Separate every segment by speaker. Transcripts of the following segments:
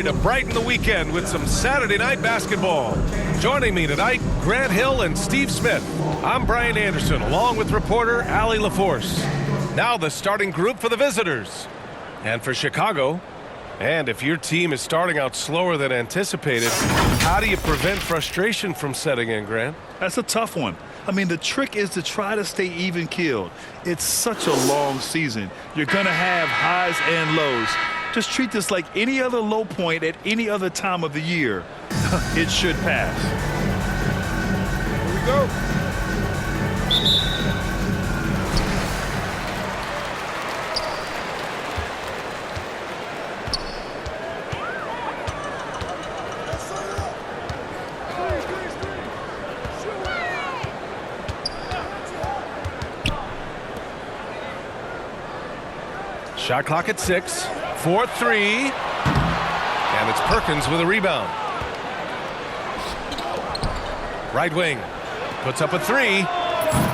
Speaker 1: To brighten the weekend with some Saturday night basketball. Joining me tonight, Grant Hill and Steve Smith. I'm Brian Anderson, along with reporter Allie LaForce. Now the starting group for the visitors. And for Chicago, and if your team is starting out slower than anticipated, how do you prevent frustration from setting in, Grant?
Speaker 2: That's a tough one. I mean, the trick is to try to stay even-keeled. It's such a long season. You're going to have highs and lows. Just treat this like any other low point at any other time of the year. It should pass. Here we go.
Speaker 1: Shot clock at 6. 4-3. And it's Perkins with a rebound. Right wing. Puts up a 3.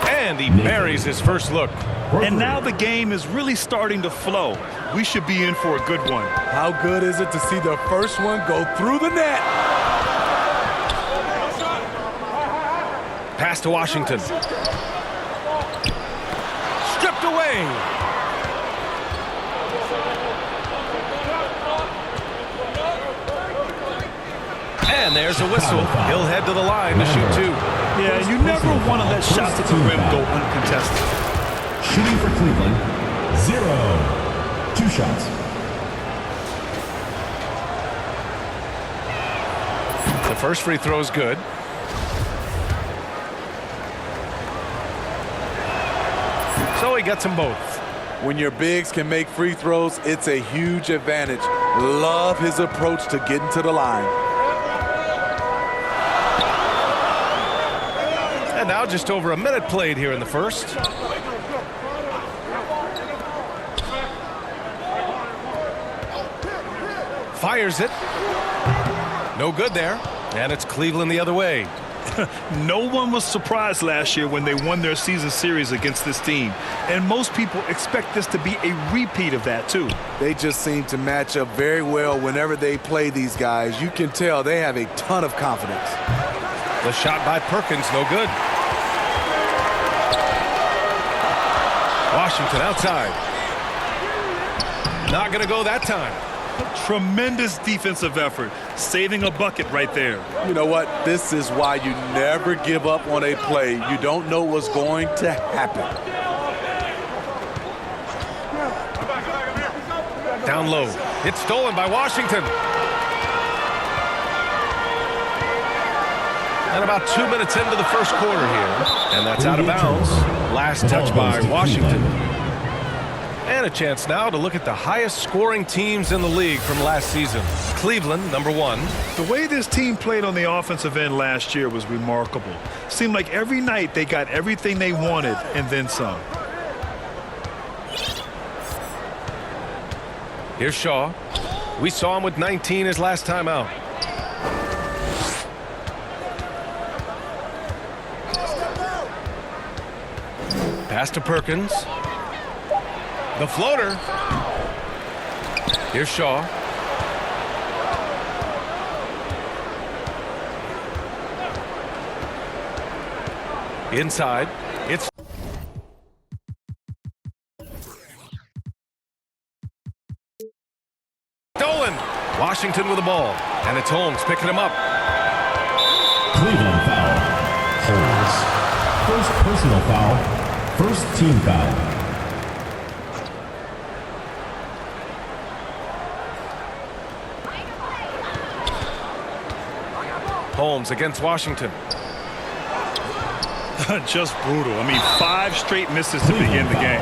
Speaker 1: And he buries his first look.
Speaker 2: And now the game is really starting to flow. We should be in for a good one.
Speaker 3: How good is it to see the first one go through the net?
Speaker 1: Pass to Washington. Stripped away. And there's a whistle. He'll head to the line to shoot 2.
Speaker 2: Yeah, you never want to let shots at the rim go uncontested.
Speaker 4: Shooting for Cleveland, 0. 2 shots.
Speaker 1: The first free throw is good. So he gets them both.
Speaker 3: When your bigs can make free throws, it's a huge advantage. Love his approach to getting to the line.
Speaker 1: And now just over a minute played here in the first. Fires it. No good there. And it's Cleveland the other way.
Speaker 2: No one was surprised last year when they won their season series against this team. And most people expect this to be a repeat of that, too.
Speaker 3: They just seem to match up very well whenever they play these guys. You can tell they have a ton of confidence.
Speaker 1: The shot by Perkins, no good. Washington outside. Not going to go that time.
Speaker 2: Tremendous defensive effort, saving a bucket right there.
Speaker 3: You know what? This is why you never give up on a play. You don't know what's going to happen.
Speaker 1: Down low. It's stolen by Washington. And about 2 minutes into the first quarter here. And that's out of bounds. Last touch by Washington. And a chance now to look at the highest scoring teams in the league from last season. Cleveland, number 1.
Speaker 2: The way this team played on the offensive end last year was remarkable. Seemed like every night they got everything they wanted and then some.
Speaker 1: Here's Shaw. We saw him with 19 his last time out. Pass to Perkins. The floater. Here's Shaw. Inside. It's stolen. Washington with the ball. And it's Holmes picking him up.
Speaker 4: Cleveland foul. Holmes. First personal foul. First team foul.
Speaker 1: Holmes against Washington.
Speaker 2: Just brutal. I mean, 5 straight misses to begin the game.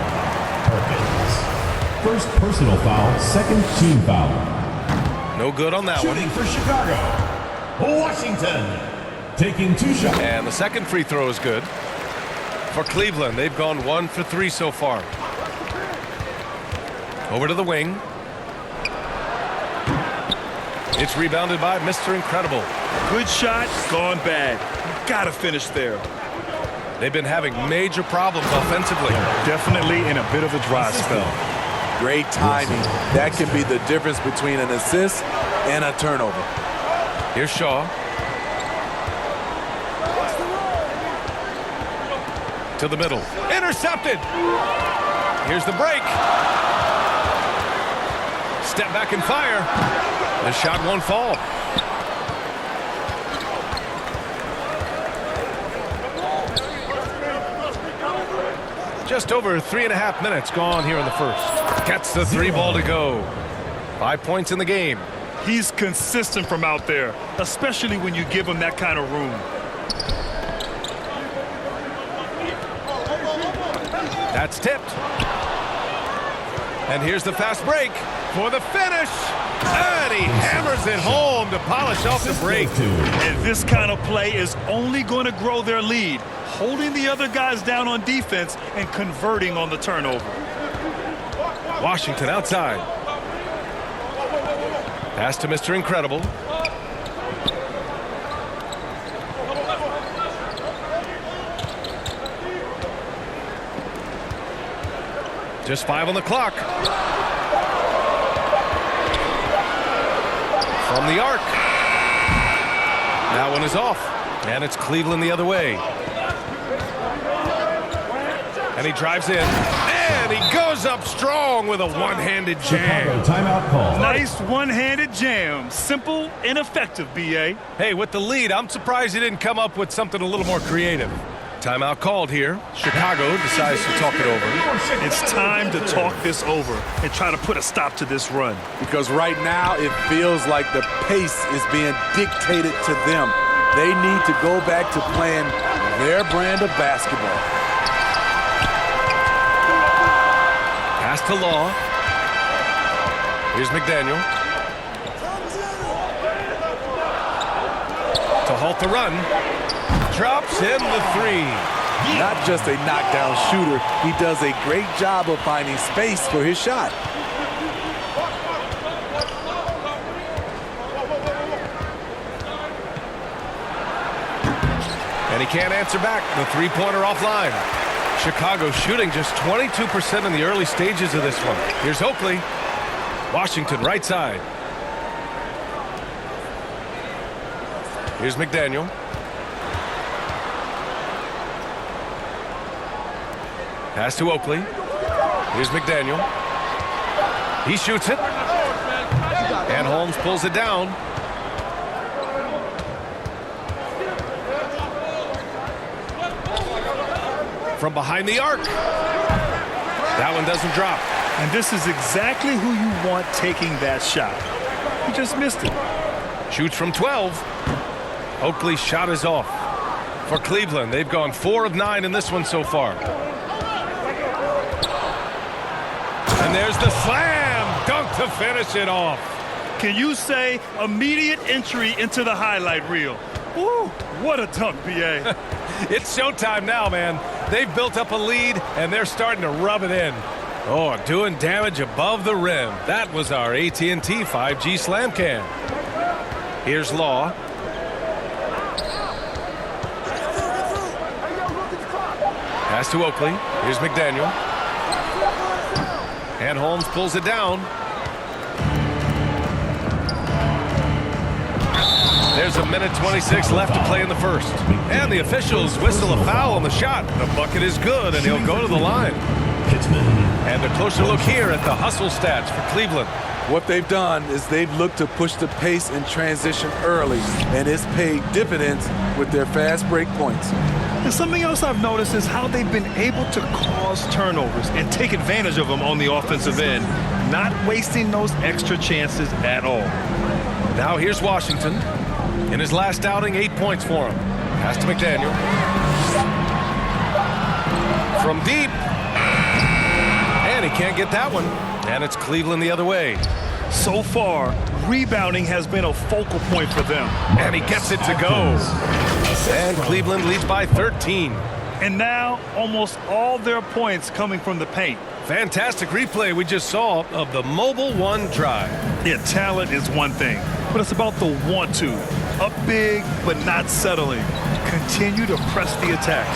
Speaker 4: Perkins. First personal foul, second team foul.
Speaker 1: No good on that one.
Speaker 4: Shooting for Chicago. Washington. Taking 2 shots.
Speaker 1: And the second free throw is good. For Cleveland, they've gone 1 for 3 so far. Over to the wing. It's rebounded by Mr. Incredible.
Speaker 2: Good shot, gone bad. Gotta finish there.
Speaker 1: They've been having major problems offensively.
Speaker 2: Definitely in a bit of a dry spell.
Speaker 3: Great timing. That can be the difference between an assist and a turnover.
Speaker 1: Here's Shaw. To the middle. Intercepted. Here's the break. Step back and fire. The shot won't fall. Just over 3.5 minutes gone here in the first. Gets the 3 ball to go. 5 points in the game.
Speaker 2: He's consistent from out there, especially when you give him that kind of room.
Speaker 1: That's tipped. And here's the fast break for the finish. And he hammers it home to polish off the break.
Speaker 2: And this kind of play is only going to grow their lead, holding the other guys down on defense and converting on the turnover.
Speaker 1: Washington outside. Pass to Mr. Incredible. Just 5 on the clock. From the arc. That one is off. And it's Cleveland the other way. And he drives in. And he goes up strong with a one-handed jam.
Speaker 4: Timeout call.
Speaker 2: Nice one-handed jam. Simple and effective, B.A.
Speaker 1: Hey, with the lead, I'm surprised he didn't come up with something a little more creative. Timeout called here. Chicago decides to talk it over.
Speaker 2: It's time to talk this over and try to put a stop to this run.
Speaker 3: Because right now it feels like the pace is being dictated to them. They need to go back to playing their brand of basketball.
Speaker 1: Pass to Law. Here's McDaniel. To halt the run. Drops in the 3.
Speaker 3: Not just a knockdown shooter, he does a great job of finding space for his shot.
Speaker 1: And he can't answer back. The 3-pointer offline. Chicago shooting just 22% in the early stages of this one. Here's Oakley. Washington right side. Here's McDaniel. Pass to Oakley. Here's McDaniel. He shoots it. And Holmes pulls it down. From behind the arc. That one doesn't drop.
Speaker 2: And this is exactly who you want taking that shot. He just missed it.
Speaker 1: Shoots from 12. Oakley's shot is off. For Cleveland, they've gone 4 of 9 in this one so far. And there's the slam dunk to finish it off.
Speaker 2: Can you say immediate entry into the highlight reel? Woo, what a dunk, B.A.
Speaker 1: It's showtime now, man. They've built up a lead, and they're starting to rub it in. Oh, doing damage above the rim. That was our AT&T 5G slam cam. Here's Law. Pass to Oakley. Here's McDaniel. And Holmes pulls it down. There's a minute 26 left to play in the first. And the officials whistle a foul on the shot. The bucket is good, and he'll go to the line. And a closer look here at the hustle stats for Cleveland.
Speaker 3: What they've done is they've looked to push the pace and transition early, and it's paid dividends with their fast break points.
Speaker 2: And something else I've noticed is how they've been able to cause turnovers and take advantage of them on the offensive end, not wasting those extra chances at all.
Speaker 1: Now here's Washington. In his last outing, 8 points for him. Pass to McDaniel. From deep. And he can't get that one. And it's Cleveland the other way.
Speaker 2: So far, rebounding has been a focal point for them.
Speaker 1: And he gets it to go. And Cleveland leads by 13.
Speaker 2: And now, almost all their points coming from the paint.
Speaker 1: Fantastic replay we just saw of the Mobile One drive.
Speaker 2: Yeah, talent is one thing, but it's about the want to. Up big, but not settling. Continue to press the attack.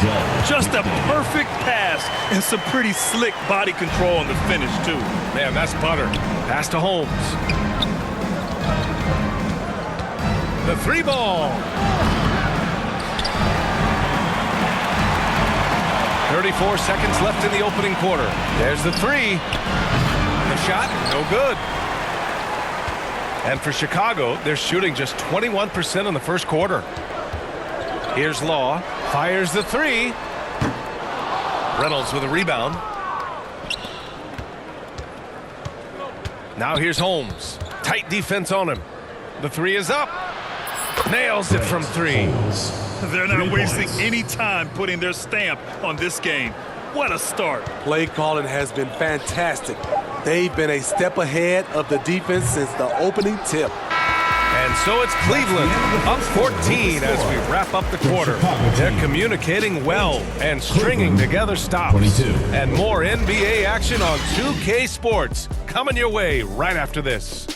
Speaker 2: Just a perfect pass and some pretty slick body control on the finish, too.
Speaker 1: Man, that's butter. Pass to Holmes. The three ball. 34 seconds left in the opening quarter. There's the three. The shot, no good. And for Chicago, they're shooting just 21% in the first quarter. Here's Law. Fires the three. Reynolds with a rebound. Now here's Holmes. Tight defense on him. The three is up. Nails it from three.
Speaker 2: They're not wasting any time putting their stamp on this game. What a start.
Speaker 3: Play calling has been fantastic. They've been a step ahead of the defense since the opening tip.
Speaker 1: And so it's Cleveland up 14 as we wrap up the quarter. They're communicating well and stringing together stops.
Speaker 4: 22.
Speaker 1: And more NBA action on 2K Sports coming your way right after this.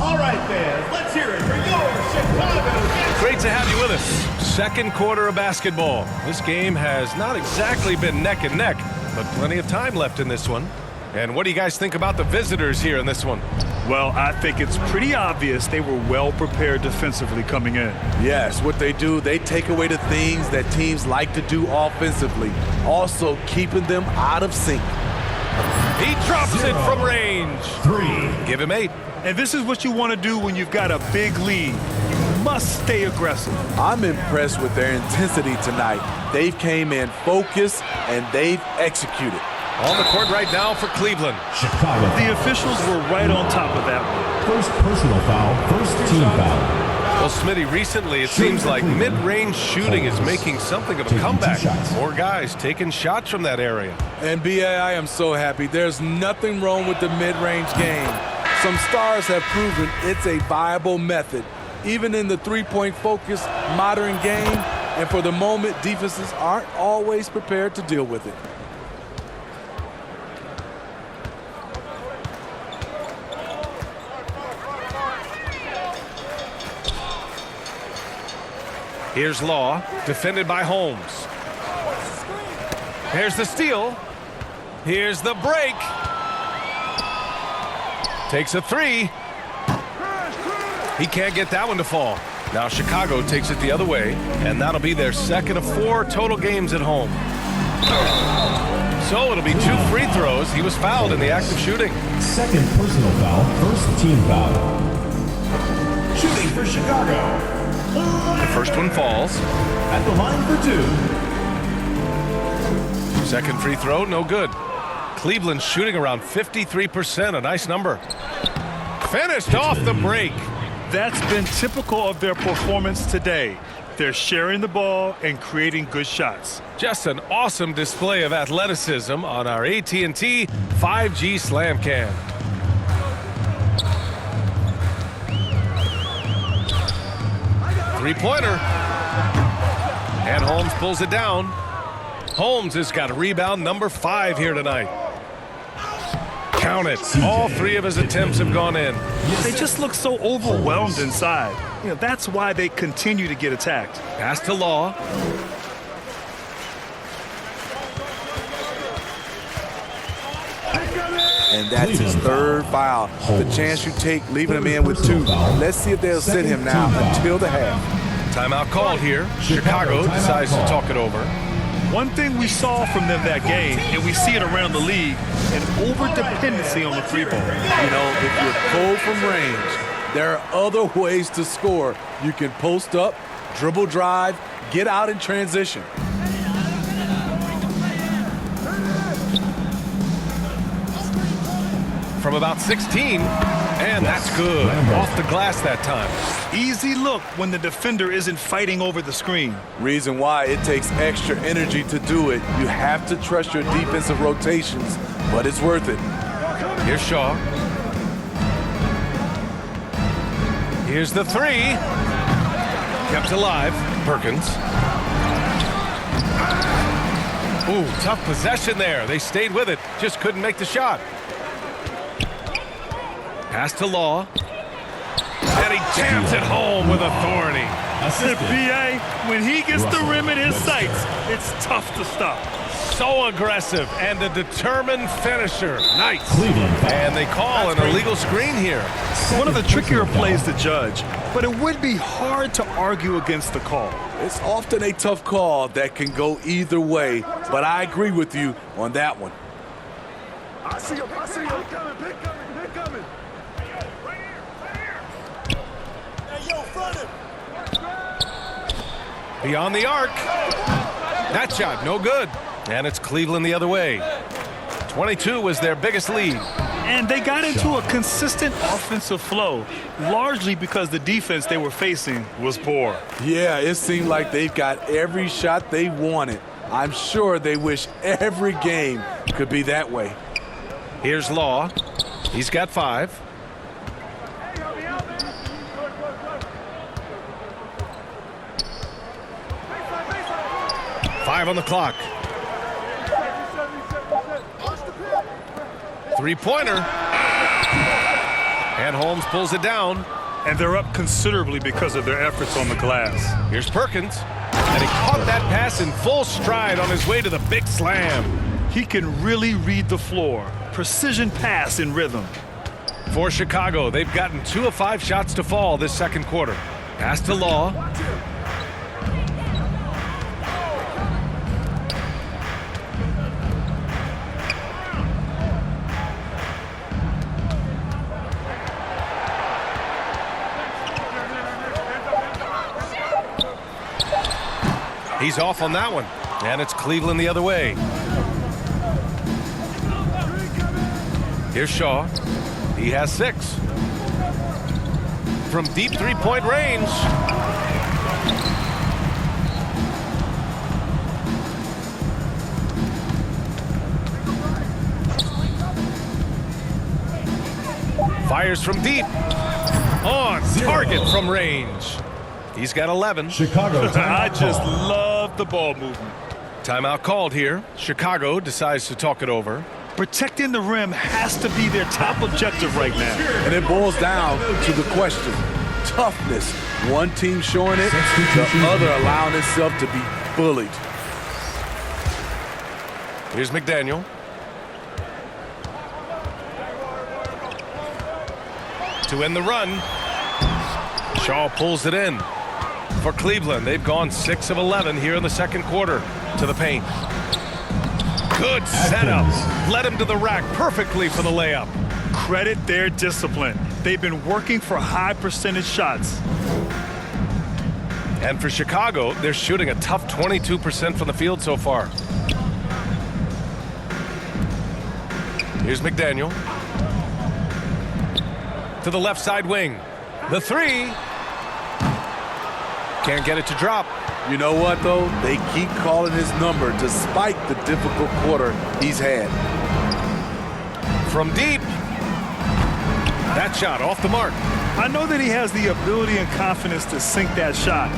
Speaker 5: All right, fans, let's hear it for your Chicago.
Speaker 1: Great to have you with us. Second quarter of basketball. This game has not exactly been neck and neck, but plenty of time left in this one. And what do you guys think about the visitors here in this one?
Speaker 2: Well, I think it's pretty obvious they were well prepared defensively coming in.
Speaker 3: Yes, what they do, they take away the things that teams like to do offensively, also keeping them out of sync.
Speaker 1: He drops it from range.
Speaker 4: 3.
Speaker 1: Give him 8.
Speaker 2: And this is what you want to do when you've got a big lead. You must stay aggressive.
Speaker 3: I'm impressed with their intensity tonight. They've came in focused and they've executed.
Speaker 1: On the court right now for Cleveland.
Speaker 4: Chicago.
Speaker 2: The officials were right on top of that one.
Speaker 4: First personal foul, first team foul.
Speaker 1: Well, Smitty, recently it seems like mid-range shooting is making something of a comeback. More guys taking shots from that area.
Speaker 3: And B.A., I am so happy. There's nothing wrong with the mid-range game. Some stars have proven it's a viable method, even in the three-point focused modern game. And for the moment, defenses aren't always prepared to deal with it.
Speaker 1: Here's Law, defended by Holmes. Here's the steal. Here's the break. Takes a three. He can't get that one to fall. Now Chicago takes it the other way, and that'll be their second of 4 total games at home. So it'll be 2 free throws. He was fouled in the act of shooting.
Speaker 4: Second personal foul, first team foul. Shooting for Chicago.
Speaker 1: The first one falls.
Speaker 4: At the line for 2.
Speaker 1: Second free throw, no good. Cleveland shooting around 53%, a nice number. Finished off the break.
Speaker 2: That's been typical of their performance today. They're sharing the ball and creating good shots.
Speaker 1: Just an awesome display of athleticism on our AT&T 5G Slam Cam. Three-pointer. And Holmes pulls it down. Holmes has got a rebound number 5 here tonight. Count it. All 3 of his attempts have gone in.
Speaker 2: They just look so overwhelmed inside. You know, that's why they continue to get attacked.
Speaker 1: Pass to Law.
Speaker 3: And that's his third foul. The chance you take leaving him in with 2. Let's see if they'll sit him now until the half.
Speaker 1: Timeout called here. Chicago decides to talk it over.
Speaker 2: One thing we saw from them that game, and we see it around the league, an over-dependency on the free ball.
Speaker 3: You know, if you're cold from range, there are other ways to score. You can post up, dribble drive, get out in transition.
Speaker 1: From about 16, and that's good. Off the glass that time.
Speaker 2: Easy look when the defender isn't fighting over the screen.
Speaker 3: Reason why it takes extra energy to do it. You have to trust your defensive rotations, but it's worth it.
Speaker 1: Here's Shaw. Here's the 3. Kept alive. Perkins. Ooh, tough possession there. They stayed with it. Just couldn't make the shot. Pass to Law. And he jams it home with authority.
Speaker 2: The BA, when he gets the rim in his sights, it's tough to stop.
Speaker 1: So aggressive and a determined finisher. Nice.
Speaker 4: Cleveland foul.
Speaker 1: And they call an illegal screen here.
Speaker 2: One of the trickier
Speaker 4: Personal
Speaker 2: plays
Speaker 4: foul.
Speaker 2: to judge, but it would be hard to argue against the call.
Speaker 3: It's often a tough call that can go either way, but I agree with you on that one.
Speaker 5: I see him. I see him. Pick coming. Pick coming. Pick coming. Hey, yo, front him.
Speaker 1: Beyond the arc. That shot, no good. And it's Cleveland the other way. 22 was their biggest lead.
Speaker 2: And they got into a consistent offensive flow, largely because the defense they were facing was poor.
Speaker 3: Yeah, it seemed like they've got every shot they wanted. I'm sure they wish every game could be that way.
Speaker 1: Here's Law. He's got 5. Five on the clock. Three-pointer. And Holmes pulls it down.
Speaker 2: And they're up considerably because of their efforts on the glass.
Speaker 1: Here's Perkins. And he caught that pass in full stride on his way to the big slam.
Speaker 2: He can really read the floor. Precision pass in rhythm.
Speaker 1: For Chicago, they've gotten 2 of 5 shots to fall this second quarter. Pass to Law. He's off on that one. And it's Cleveland the other way. Here's Shaw. He has 6. From deep three-point range. Fires from deep. On target from range. He's got 11.
Speaker 4: Chicago
Speaker 2: I
Speaker 4: timeout
Speaker 2: just
Speaker 4: call.
Speaker 2: love the ball movement.
Speaker 1: Timeout called here. Chicago decides to talk it over.
Speaker 2: Protecting the rim has to be their top objective right now.
Speaker 3: And it boils down to the question. Toughness. One team showing it, the other allowing itself to be bullied.
Speaker 1: Here's McDaniel. To end the run. Shaw pulls it in. For Cleveland, they've gone 6 of 11 here in the second quarter to the paint. Good setup. Led him to the rack perfectly for the layup.
Speaker 2: Credit their discipline. They've been working for high percentage shots.
Speaker 1: And for Chicago, they're shooting a tough 22% from the field so far. Here's McDaniel. To the left side wing. The 3. Can't get it to drop.
Speaker 3: You know what, though? They keep calling his number despite the difficult quarter he's had.
Speaker 1: From deep. That shot off the mark.
Speaker 2: I know that he has the ability and confidence to sink that shot,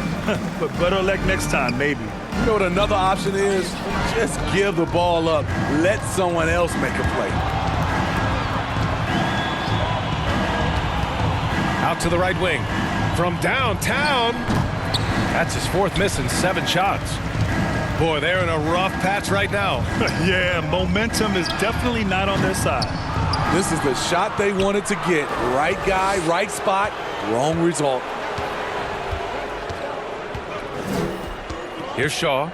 Speaker 2: but better luck next time, maybe.
Speaker 3: You know what another option is? Just give the ball up. Let someone else make a play.
Speaker 1: Out to the right wing. From downtown. That's his 4th miss in 7 shots. Boy, they're in a rough patch right now.
Speaker 2: Yeah, momentum is definitely not on their side.
Speaker 3: This is the shot they wanted to get. Right guy, right spot, wrong result.
Speaker 1: Here's Shaw.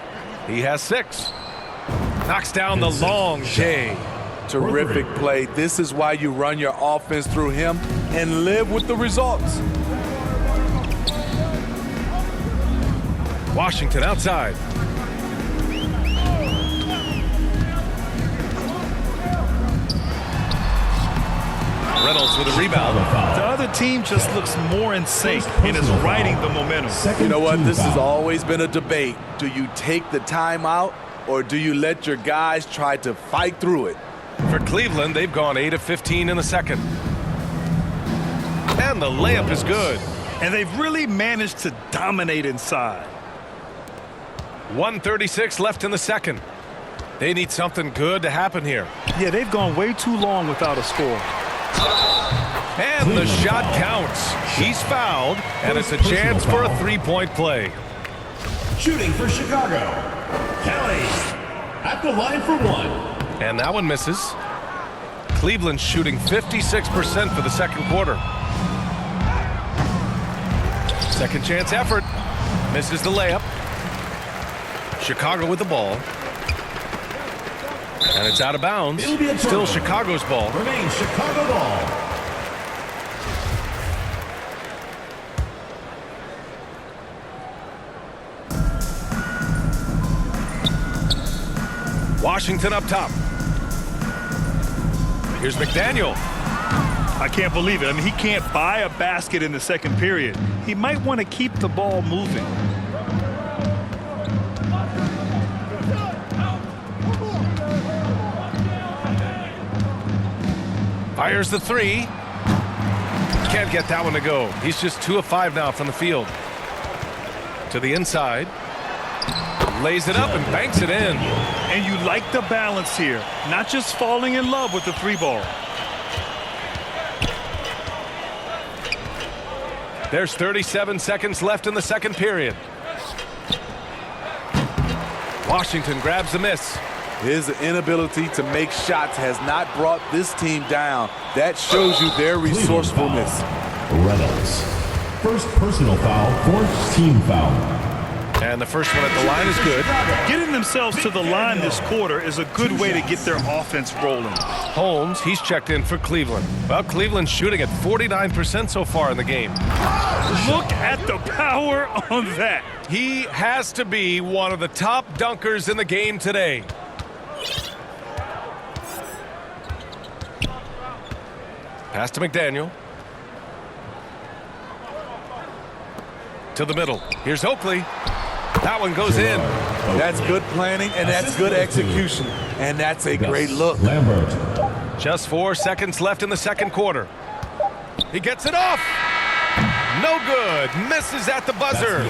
Speaker 1: He has 6. Knocks down the long J.
Speaker 3: Terrific play. This is why you run your offense through him and live with the results.
Speaker 1: Washington outside. Reynolds with a rebound.
Speaker 2: The other team just looks more in sync and is riding the momentum.
Speaker 3: You know what? This has always been a debate. Do you take the timeout or do you let your guys try to fight through it?
Speaker 1: For Cleveland, they've gone 8 of 15 in the second. And the layup is good.
Speaker 2: And they've really managed to dominate inside.
Speaker 1: 1:36 left in the second. They need something good to happen here.
Speaker 2: Yeah, they've gone way too long without a score.
Speaker 1: And the shot counts. He's fouled, and it's a chance for a 3-point play.
Speaker 4: Shooting for Chicago, Kelly.
Speaker 5: at the line for one.
Speaker 1: And that one misses. Cleveland shooting 56% for the second quarter. Second chance effort. Misses the layup. Chicago with the ball. And it's out of bounds. Still Chicago's ball.
Speaker 4: Remains Chicago ball.
Speaker 1: Washington up top. Here's McDaniel.
Speaker 2: I can't believe it. I mean, he can't buy a basket in the second period. He might want to keep the ball moving.
Speaker 1: Fires the three. Can't get that one to go. He's just 2 of 5 now from the field. To the inside. Lays it up and banks it in.
Speaker 2: And you like the balance here. Not just falling in love with the three ball.
Speaker 1: There's 37 seconds left in the second period. Washington grabs the miss.
Speaker 3: His inability to make shots has not brought this team down. That shows you their resourcefulness.
Speaker 4: Reynolds. First personal foul, fourth team foul.
Speaker 1: And the first one at the line is good.
Speaker 2: Getting themselves to the line this quarter is a good way to get their offense rolling.
Speaker 1: Holmes, he's checked in for Cleveland. Well, Cleveland's shooting at 49% so far in the game.
Speaker 2: Look at the power on that.
Speaker 1: He has to be one of the top dunkers in the game today. Pass to McDaniel. To the middle. Here's Oakley. That one goes in.
Speaker 3: That's good planning, and that's good execution. And that's a great look.
Speaker 4: Lambert.
Speaker 1: Just 4 seconds left in the second quarter. He gets it off. No good. Misses at the buzzer.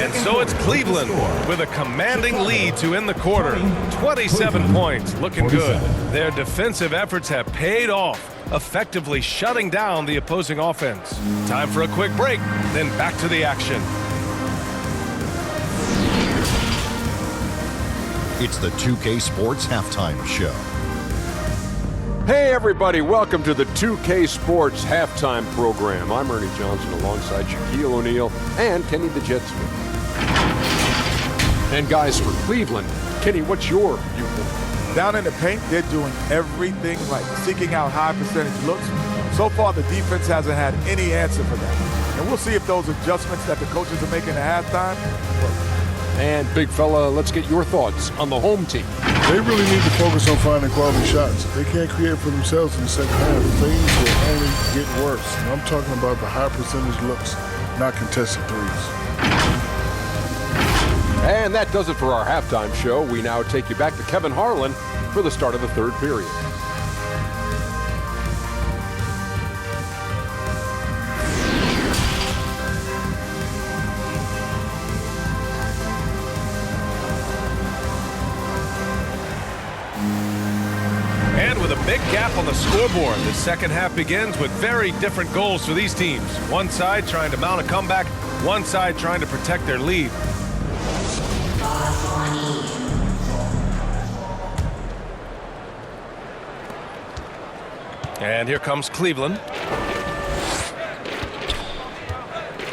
Speaker 1: And so it's Cleveland with a commanding lead to end the quarter. 27 points. Looking good. Their defensive efforts have paid off, effectively shutting down the opposing offense. Time for a quick break, then back to the action.
Speaker 6: It's the 2K Sports Halftime Show.
Speaker 7: Hey everybody, welcome to the 2K Sports Halftime Program. I'm Ernie Johnson alongside Shaquille O'Neal and Kenny the Jet Smith. And guys, for Cleveland, Kenny, what's your viewpoint?
Speaker 8: Down in the paint, they're doing everything right, seeking out high percentage looks. So far, the defense hasn't had any answer for that. And we'll see if those adjustments that the coaches are making at halftime work.
Speaker 7: And big fella, let's get your thoughts on the home team.
Speaker 9: They really need to focus on finding quality shots. If they can't create for themselves in the second half, things will only get worse. And I'm talking about the high percentage looks, not contested threes.
Speaker 7: And that does it for our halftime show. We now take you back to Kevin Harlan for the start of the third period.
Speaker 1: Big gap on the scoreboard. The second half begins with very different goals for these teams. One side trying to mount a comeback, one side trying to protect their lead. And here comes Cleveland.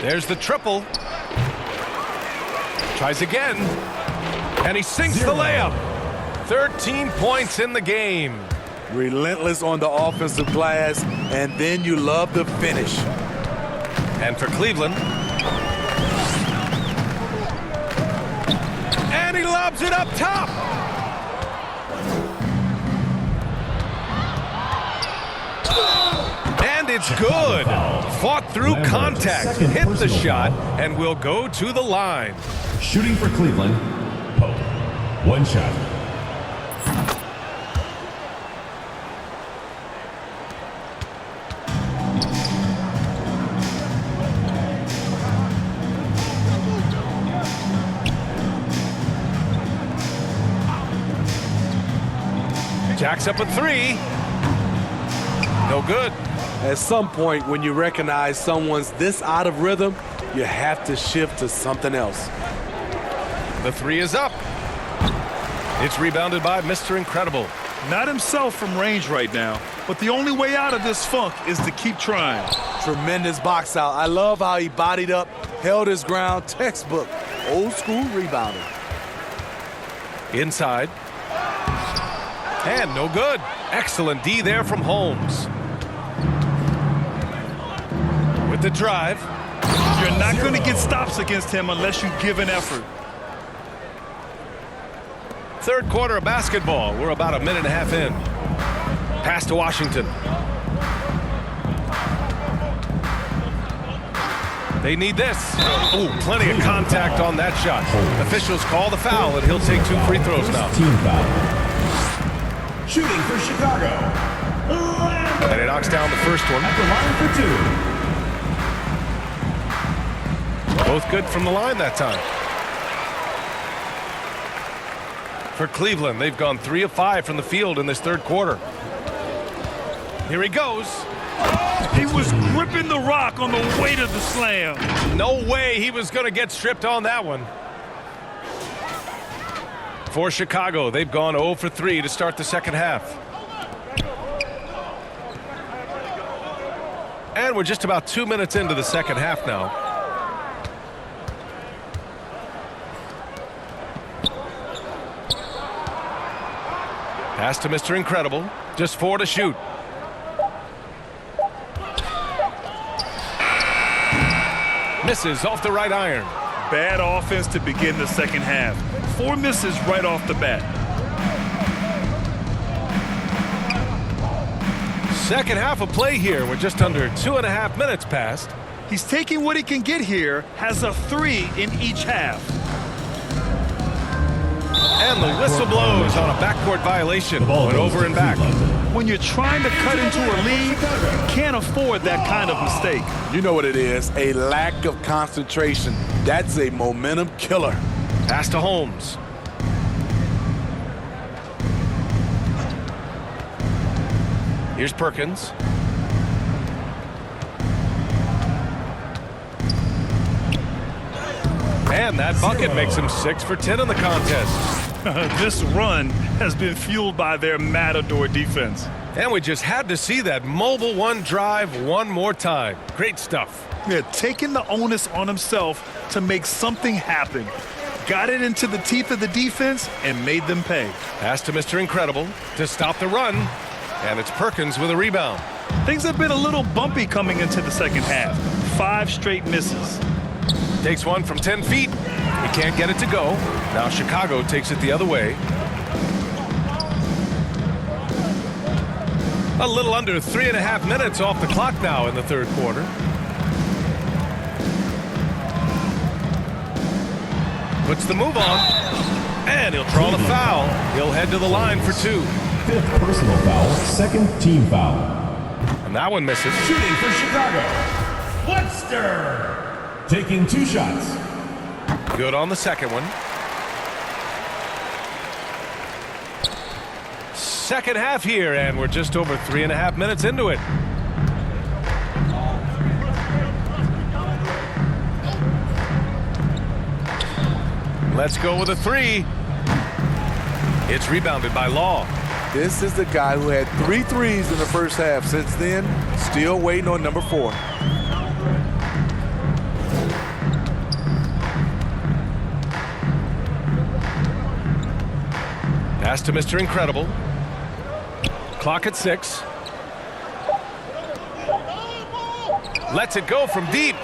Speaker 1: There's the triple. Tries again. And he sinks the layup. 13 points in the game.
Speaker 3: Relentless on the offensive glass, and then you love the finish.
Speaker 1: And for Cleveland. And he lobs it up top. And it's good. Fought through contact, hit the shot, and will go to the line.
Speaker 4: Shooting for Cleveland, Pope. One shot.
Speaker 1: Jacks up a three. No good.
Speaker 3: At some point, when you recognize someone's this out of rhythm, you have to shift to something else.
Speaker 1: The three is up. It's rebounded by Mr. Incredible.
Speaker 2: Not himself from range right now, but the only way out of this funk is to keep trying.
Speaker 3: Tremendous box out. I love how he bodied up, held his ground, textbook, old school rebounding.
Speaker 1: Inside. And no good. Excellent D there from Holmes. With the drive.
Speaker 2: You're not going to get stops against him unless you give an effort.
Speaker 1: Third quarter of basketball. We're about a minute and a half in. Pass to Washington. They need this. Ooh, plenty of contact on that shot. Officials call the foul, and he'll take 2 free throws now.
Speaker 4: Team foul.
Speaker 5: Shooting for Chicago.
Speaker 1: And he knocks down the first one.
Speaker 5: At the line for 2.
Speaker 1: Both good from the line that time. For Cleveland, they've gone 3 of 5 from the field in this third quarter. Here he goes.
Speaker 2: He was gripping the rock on the weight of the slam.
Speaker 1: No way he was going to get stripped on that one. For Chicago, they've gone 0 for 3 to start the second half. And we're just about 2 minutes into the second half now. Pass to Mr. Incredible. Just 4 to shoot. Misses off the right iron.
Speaker 2: Bad offense to begin the second half. 4 misses right off the bat.
Speaker 1: Second half of play here. We're just under 2.5 minutes past.
Speaker 2: He's taking what he can get here, has a 3 in each half.
Speaker 1: And the whistle blows on a backcourt violation. Went over and back.
Speaker 2: When you're trying to cut into a lead, you can't afford that kind of mistake.
Speaker 3: You know what it is, a lack of concentration. That's a momentum killer.
Speaker 1: Pass to Holmes. Here's Perkins. And that bucket makes him 6 for 10 in the contest.
Speaker 2: This run has been fueled by their Matador defense.
Speaker 1: And we just had to see that mobile one drive one more time. Great stuff.
Speaker 2: Yeah, taking the onus on himself to make something happen. Got it into the teeth of the defense and made them pay.
Speaker 1: Pass to Mr. Incredible to stop the run. And it's Perkins with a rebound.
Speaker 2: Things have been a little bumpy coming into the second half. 5 straight misses.
Speaker 1: Takes one from 10 feet. He can't get it to go. Now Chicago takes it the other way. A little under 3.5 minutes off the clock now in the third quarter. Puts the move on. And he'll draw the foul. He'll head to the line for 2.
Speaker 4: 5th personal foul, 2nd team foul.
Speaker 1: And that one misses.
Speaker 5: Shooting for Chicago. Webster.
Speaker 4: Taking 2 shots.
Speaker 1: Good on the second one. Second half here, and we're just over 3.5 minutes into it. Let's go with a 3. It's rebounded by Law.
Speaker 3: This is the guy who had 3 threes in the first half. Since then, still waiting on number 4.
Speaker 1: Pass to Mr. Incredible. Clock at 6. Lets it go from deep.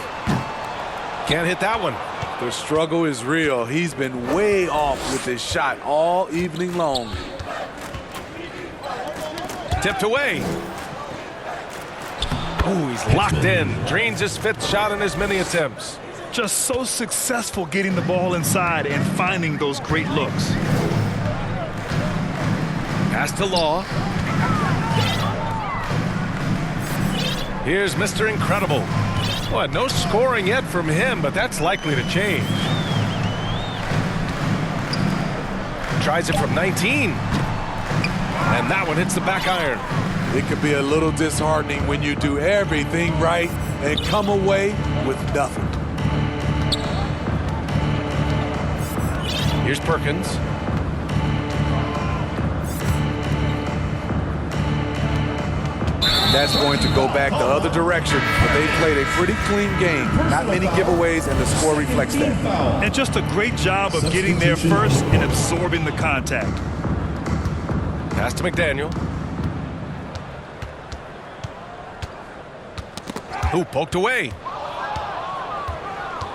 Speaker 1: Can't hit that one.
Speaker 3: The struggle is real. He's been way off with his shot all evening long.
Speaker 1: Tipped away. Ooh, he's locked in. Drains his 5th shot in as many attempts.
Speaker 2: Just so successful getting the ball inside and finding those great looks.
Speaker 1: Pass to Law. Here's Mr. Incredible. Boy, no scoring yet from him, but that's likely to change. Tries it from 19. And that one hits the back iron.
Speaker 3: It could be a little disheartening when you do everything right and come away with nothing.
Speaker 1: Here's Perkins.
Speaker 3: That's going to go back the other direction. But they played a pretty clean game. Not many giveaways, and the score reflects that.
Speaker 2: And just a great job of getting there first and absorbing the contact.
Speaker 1: Pass to McDaniel. Who poked away?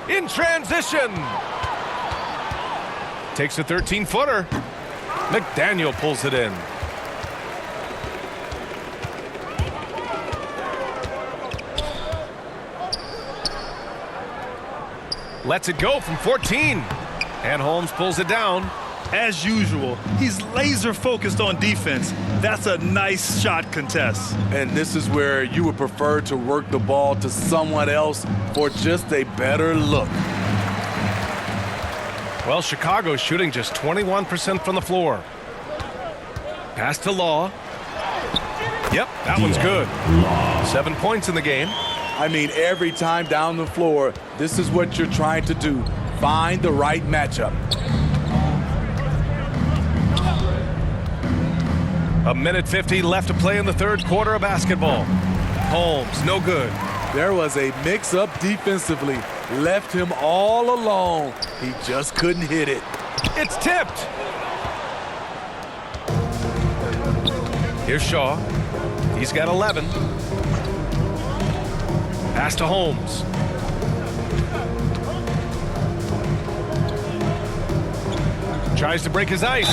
Speaker 1: In transition. Takes a 13-footer. McDaniel pulls it in. Lets it go from 14. And Holmes pulls it down.
Speaker 2: As usual, he's laser focused on defense. That's a nice shot contest.
Speaker 3: And this is where you would prefer to work the ball to someone else for just a better look.
Speaker 1: Well, Chicago's shooting just 21% from the floor. Pass to Law. Yep, that one's good. 7 points in the game.
Speaker 3: I mean, every time down the floor, this is what you're trying to do. Find the right matchup.
Speaker 1: A minute 50 left to play in the third quarter of basketball. Holmes, no good.
Speaker 3: There was a mix-up defensively. Left him all alone. He just couldn't hit it.
Speaker 1: It's tipped. Here's Shaw. He's got 11. Pass to Holmes. Tries to break his ice.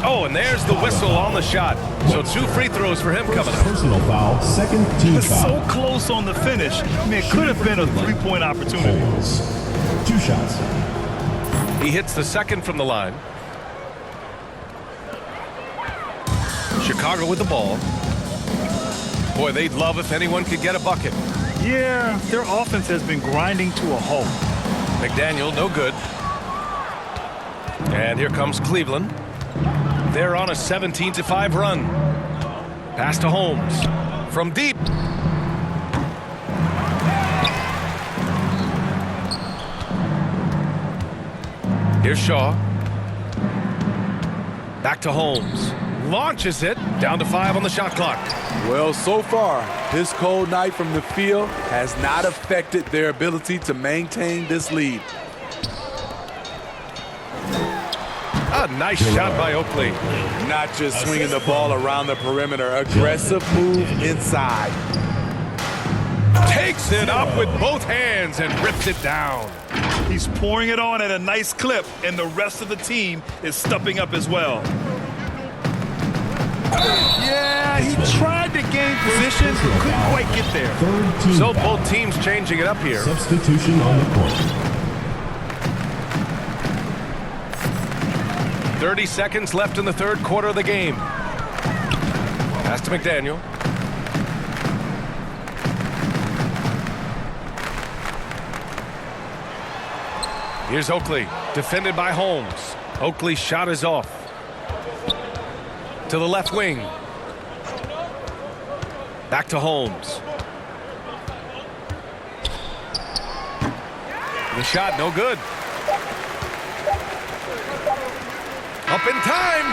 Speaker 1: Oh, and there's the whistle on the shot. So 2 free throws for him coming up.
Speaker 4: Personal foul, second team
Speaker 2: It's
Speaker 4: foul.
Speaker 2: so close on the finish. I mean, it could have been a three-point opportunity.
Speaker 4: Holmes. 2 shots.
Speaker 1: He hits the second from the line. Chicago with the ball. Boy, they'd love if anyone could get a bucket.
Speaker 2: Yeah, their offense has been grinding to a halt.
Speaker 1: McDaniel, no good. And here comes Cleveland. They're on a 17-5 run. Pass to Holmes. From deep. Here's Shaw. Back to Holmes. Launches it. Down to 5 on the shot clock.
Speaker 3: Well, so far, this cold night from the field has not affected their ability to maintain this lead.
Speaker 1: A nice shot by Oakley.
Speaker 3: Not just swinging the ball around the perimeter. Aggressive move inside.
Speaker 1: Takes it up with both hands and rips it down.
Speaker 2: He's pouring it on at a nice clip, and the rest of the team is stepping up as well. Yeah, he tried to gain position, but couldn't quite get there.
Speaker 4: Third team
Speaker 1: So
Speaker 4: foul.
Speaker 1: both teams changing it up here.
Speaker 4: Substitution on the court.
Speaker 1: 30 seconds left in the third quarter of the game. Pass to McDaniel. Here's Oakley, defended by Holmes. Oakley's shot is off. To the left wing. Back to Holmes. The shot, no good. Up in time.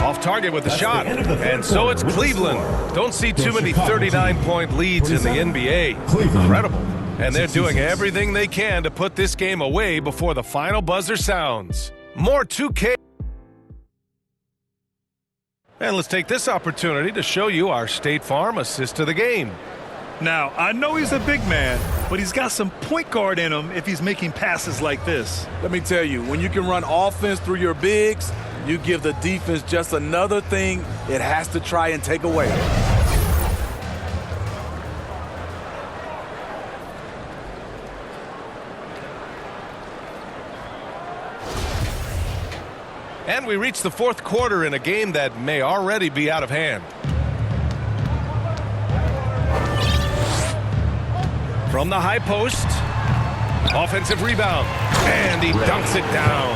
Speaker 1: Off target with the shot. And so it's Cleveland. Don't see too many 39-point leads in the NBA. Incredible. And they're doing everything they can to put this game away before the final buzzer sounds. More 2K. And let's take this opportunity to show you our State Farm assist to the game.
Speaker 2: Now, I know he's a big man, but he's got some point guard in him if he's making passes like this.
Speaker 3: Let me tell you, when you can run offense through your bigs, you give the defense just another thing it has to try and take away.
Speaker 1: And we reach the fourth quarter in a game that may already be out of hand. From the high post, offensive rebound, and he dunks it down.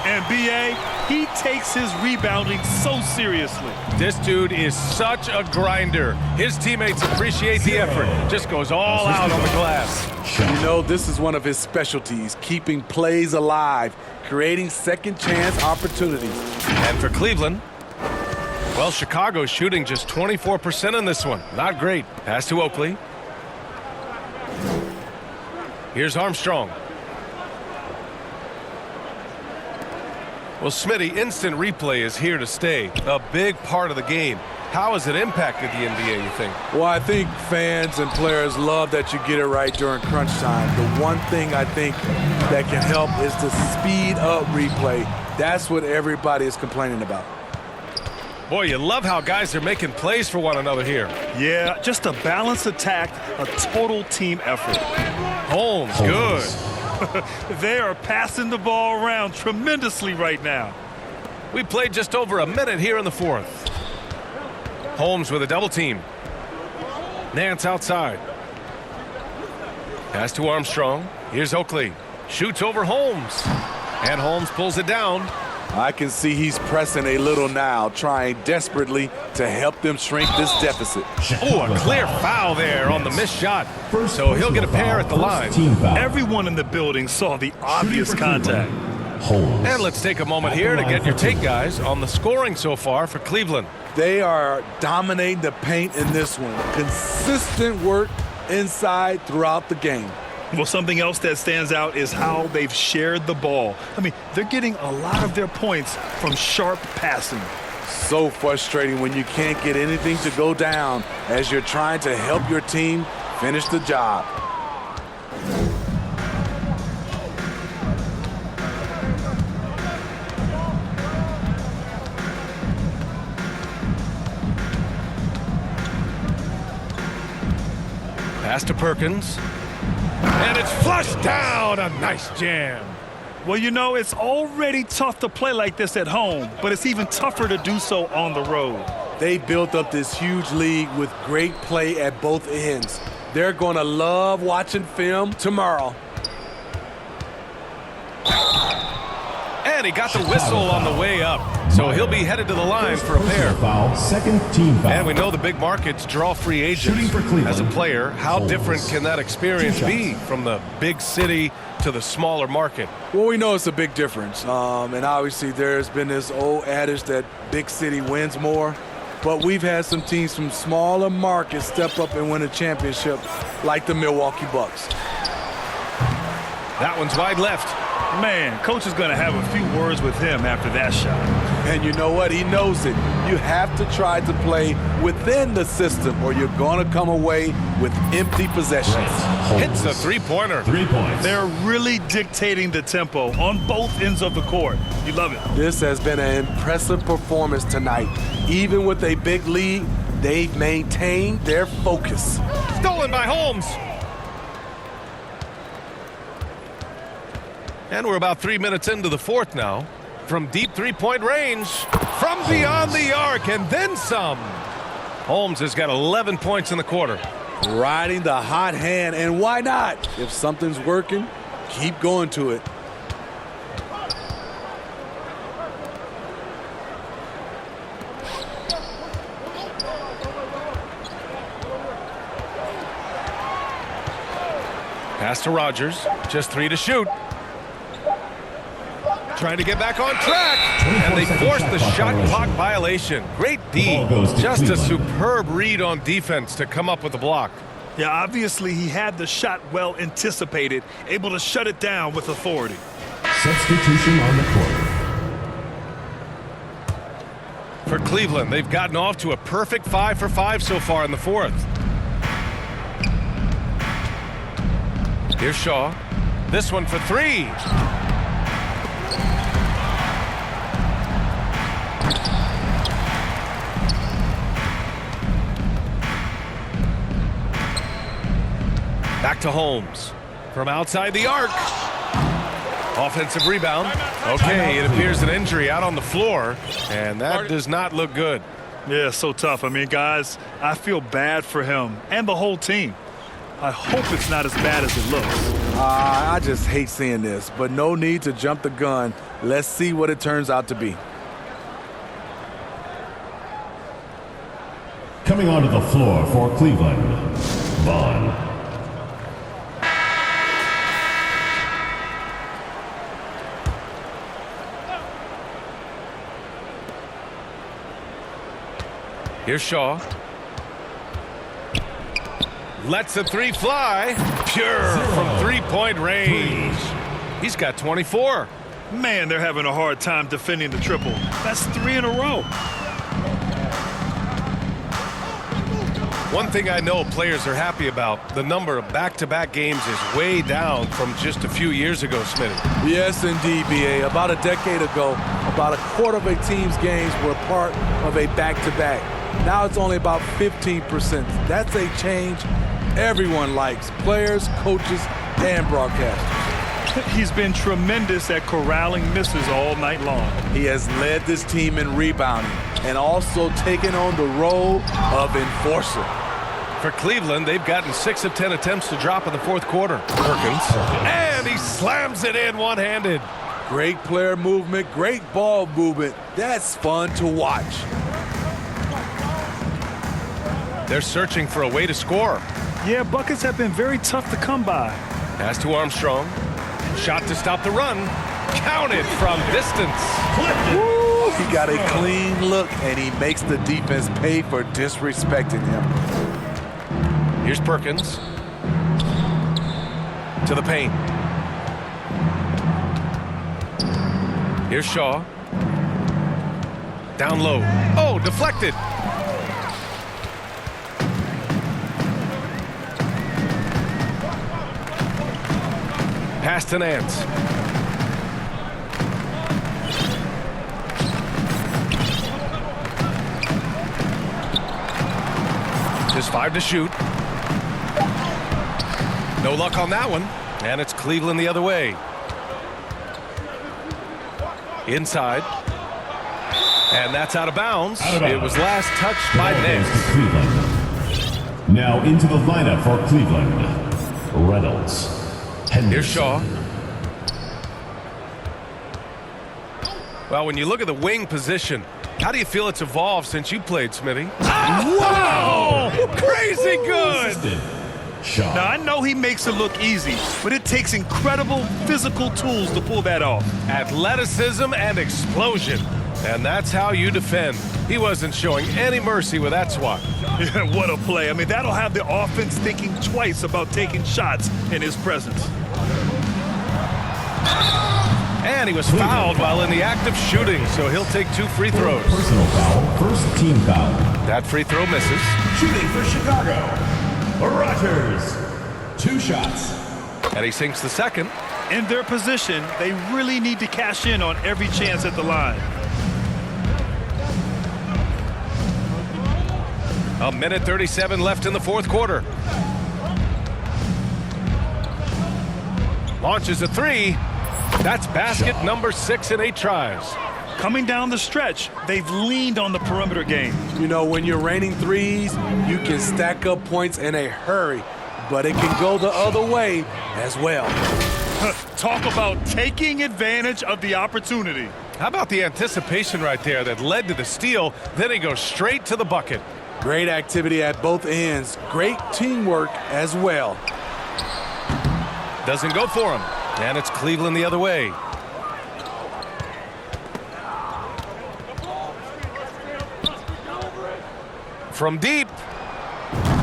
Speaker 2: And B.A., he takes his rebounding so seriously.
Speaker 1: This dude is such a grinder. His teammates appreciate the effort. Just goes all out on the glass.
Speaker 3: You know, this is one of his specialties, keeping plays alive, creating second chance opportunities.
Speaker 1: And for Cleveland, Well, Chicago's shooting just 24% in this one. Not great. Pass to Oakley. Here's Armstrong. Well, Smitty, instant replay is here to stay. A big part of the game. How has it impacted the NBA, you think?
Speaker 3: Well, I think fans and players love that you get it right during crunch time. The one thing I think that can help is the speed up replay. That's what everybody is complaining about.
Speaker 1: Boy, you love how guys are making plays for one another here.
Speaker 2: Yeah, just a balanced attack, a total team effort.
Speaker 1: Holmes, good.
Speaker 2: They are passing the ball around tremendously right now.
Speaker 1: We played just over a minute here in the fourth. Holmes with a double team. Nance outside. Pass to Armstrong. Here's Oakley. Shoots over Holmes. And Holmes pulls it down.
Speaker 3: I can see he's pressing a little now, trying desperately to help them shrink this deficit.
Speaker 1: Oh, a clear foul there on the missed shot. So he'll get a pair at the line.
Speaker 2: Everyone in the building saw the obvious contact.
Speaker 1: And let's take a moment here to get your take, guys, on the scoring so far for Cleveland.
Speaker 3: They are dominating the paint in this one. Consistent work inside throughout the game.
Speaker 2: Well, something else that stands out is how they've shared the ball. I mean, they're getting a lot of their points from sharp passing.
Speaker 3: So frustrating when you can't get anything to go down as you're trying to help your team finish the job.
Speaker 1: Pass to Perkins. And it's flushed down. A nice jam.
Speaker 2: Well, you know, it's already tough to play like this at home, but it's even tougher to do so on the road.
Speaker 3: They built up this huge lead with great play at both ends. They're going to love watching film tomorrow.
Speaker 1: And he got the whistle on the way up. So he'll be headed to the line for a pair.
Speaker 4: Second team foul.
Speaker 1: And we know the big markets draw free agents. As a player, how different can that experience be from the big city to the smaller market?
Speaker 3: Well, we know it's a big difference. And obviously there's been this old adage that big city wins more. But we've had some teams from smaller markets step up and win a championship, like the Milwaukee Bucks.
Speaker 1: That one's wide left.
Speaker 2: Man, coach is going to have a few words with him after that shot.
Speaker 3: And you know what? He knows it. You have to try to play within the system or you're going to come away with empty possessions.
Speaker 1: Hits a three-pointer.
Speaker 4: 3 points.
Speaker 2: They're really dictating the tempo on both ends of the court. You love it.
Speaker 3: This has been an impressive performance tonight. Even with a big lead, they've maintained their focus.
Speaker 1: Stolen by Holmes. And we're about 3 minutes into the fourth now. From deep three-point range, from beyond the arc, and then some. Holmes has got 11 points in the quarter.
Speaker 3: Riding the hot hand, and why not? If something's working, keep going to it.
Speaker 1: Pass to Rogers, just 3 to shoot. Trying to get back on track, and they forced the shot clock violation. Great D, just a superb read on defense to come up with the block.
Speaker 2: Yeah, obviously he had the shot well anticipated, able to shut it down with authority.
Speaker 4: Substitution on the court.
Speaker 1: For Cleveland, they've gotten off to a perfect 5 for 5 so far in the fourth. Here's Shaw. This one for 3. Back to Holmes. From outside the arc. Offensive rebound. Okay, it appears an injury out on the floor, and that does not look good.
Speaker 2: Yeah, so tough. I mean, guys, I feel bad for him and the whole team. I hope it's not as bad as it looks.
Speaker 3: I just hate seeing this, but no need to jump the gun. Let's see what it turns out to be.
Speaker 4: Coming onto the floor for Cleveland, Vaughn.
Speaker 1: Here's Shaw. Lets a three fly. Pure from three-point range. He's got 24.
Speaker 2: Man, they're having a hard time defending the triple. That's 3 in a row.
Speaker 1: One thing I know players are happy about, the number of back-to-back games is way down from just a few years ago, Smitty.
Speaker 3: Yes, indeed, B.A. About a decade ago, about a quarter of a team's games were part of a back-to-back. Now it's only about 15%. That's a change everyone likes, players, coaches, and broadcasters.
Speaker 2: He's been tremendous at corralling misses all night long.
Speaker 3: He has led this team in rebounding and also taken on the role of enforcer.
Speaker 1: For Cleveland, they've gotten 6 of 10 attempts to drop in the fourth quarter. Perkins. And he slams it in one-handed.
Speaker 3: Great player movement, great ball movement. That's fun to watch.
Speaker 1: They're searching for a way to score.
Speaker 2: Yeah, buckets have been very tough to come by.
Speaker 1: Pass to Armstrong. Shot to stop the run. Counted from distance.
Speaker 3: Woo, he got a clean look, and he makes the defense pay for disrespecting him.
Speaker 1: Here's Perkins. To the paint. Here's Shaw. Down low. Oh, deflected. Pass to Nance. Just 5 to shoot. No luck on that one. And it's Cleveland the other way. Inside. And that's out of bounds. It was last touched by Nance.
Speaker 4: Cleveland. Now into the lineup for Cleveland. Reynolds.
Speaker 1: Here's Shaw. Well, when you look at the wing position, how do you feel it's evolved since you played, Smitty?
Speaker 2: Wow!
Speaker 1: Crazy good!
Speaker 4: Shaw.
Speaker 2: Now, I know he makes it look easy, but it takes incredible physical tools to pull that off.
Speaker 1: Athleticism and explosion. And that's how you defend. He wasn't showing any mercy with that swat.
Speaker 2: What a play. I mean, that'll have the offense thinking twice about taking shots in his presence.
Speaker 1: And he was fouled while in the act of shooting, so he'll take 2 free throws.
Speaker 4: Personal foul. First team foul.
Speaker 1: That free throw misses.
Speaker 4: Shooting for Chicago. Rogers. 2 shots.
Speaker 1: And he sinks the second.
Speaker 2: In their position, they really need to cash in on every chance at the line.
Speaker 1: A minute 37 left in the fourth quarter. Launches a 3. That's basket number 6 in 8 tries.
Speaker 2: Coming down the stretch, they've leaned on the perimeter game.
Speaker 3: You know, when you're raining threes, you can stack up points in a hurry, but it can go the other way as well.
Speaker 2: Talk about taking advantage of the opportunity.
Speaker 1: How about the anticipation right there that led to the steal? Then he goes straight to the bucket.
Speaker 3: Great activity at both ends. Great teamwork as well.
Speaker 1: Doesn't go for him. And it's Cleveland the other way. From deep.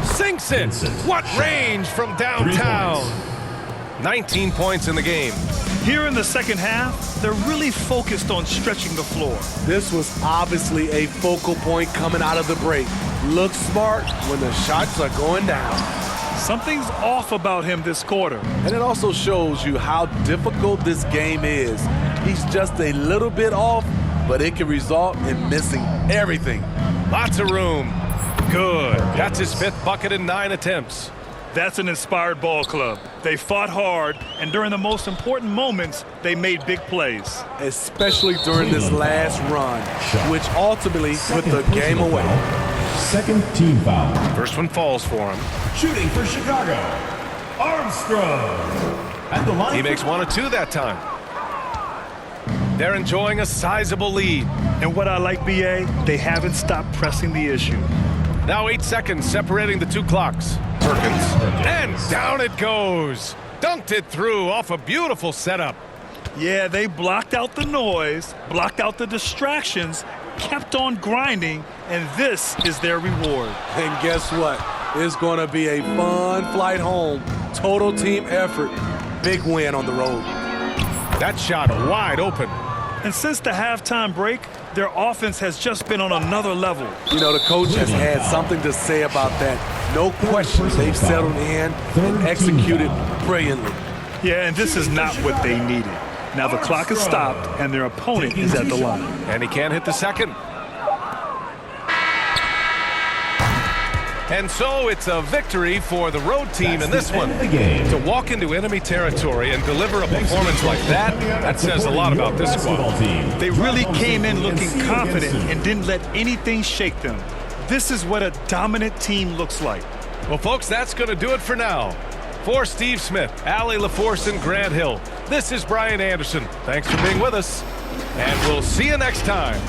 Speaker 1: Sinks it. What range from downtown. 19 points in the game.
Speaker 2: Here in the second half, they're really focused on stretching the floor.
Speaker 3: This was obviously a focal point coming out of the break. Looks smart when the shots are going down.
Speaker 2: Something's off about him this quarter.
Speaker 3: And it also shows you how difficult this game is. He's just a little bit off, but it can result in missing everything.
Speaker 1: Lots of room. Good. That's his 5th bucket in 9 attempts.
Speaker 2: That's an inspired ball club. They fought hard, and during the most important moments, they made big plays.
Speaker 3: Especially during this last run, which ultimately put the game away.
Speaker 4: Second team foul.
Speaker 1: First one falls for him.
Speaker 4: Shooting for Chicago. Armstrong. At the line.
Speaker 1: He makes 1 of 2 that time. They're enjoying a sizable lead.
Speaker 2: And what I like, B.A., they haven't stopped pressing the issue.
Speaker 1: Now 8 seconds separating the 2 clocks. Perkins. And down it goes. Dunked it through off a beautiful setup.
Speaker 2: Yeah, they blocked out the noise, blocked out the distractions, kept on grinding, and this is their reward.
Speaker 3: And guess what? It's going to be a fun flight home. Total team effort. Big win on the road.
Speaker 1: That shot wide open.
Speaker 2: And since the halftime break, their offense has just been on another level.
Speaker 3: You know, the coach has had something to say about that. No question, they've settled in and executed brilliantly.
Speaker 2: Yeah, and this is not what they needed. Now the clock is stopped, and their opponent is at the line.
Speaker 1: And he can't hit the second. And so it's a victory for the road team in this one. To walk into enemy territory and deliver a performance like that says a lot about this squad.
Speaker 2: They really came in looking confident and didn't let anything shake them. This is what a dominant team looks like.
Speaker 1: Well, folks, that's going to do it for now. For Steve Smith, Allie LaForce, and Grant Hill, this is Brian Anderson. Thanks for being with us, and we'll see you next time.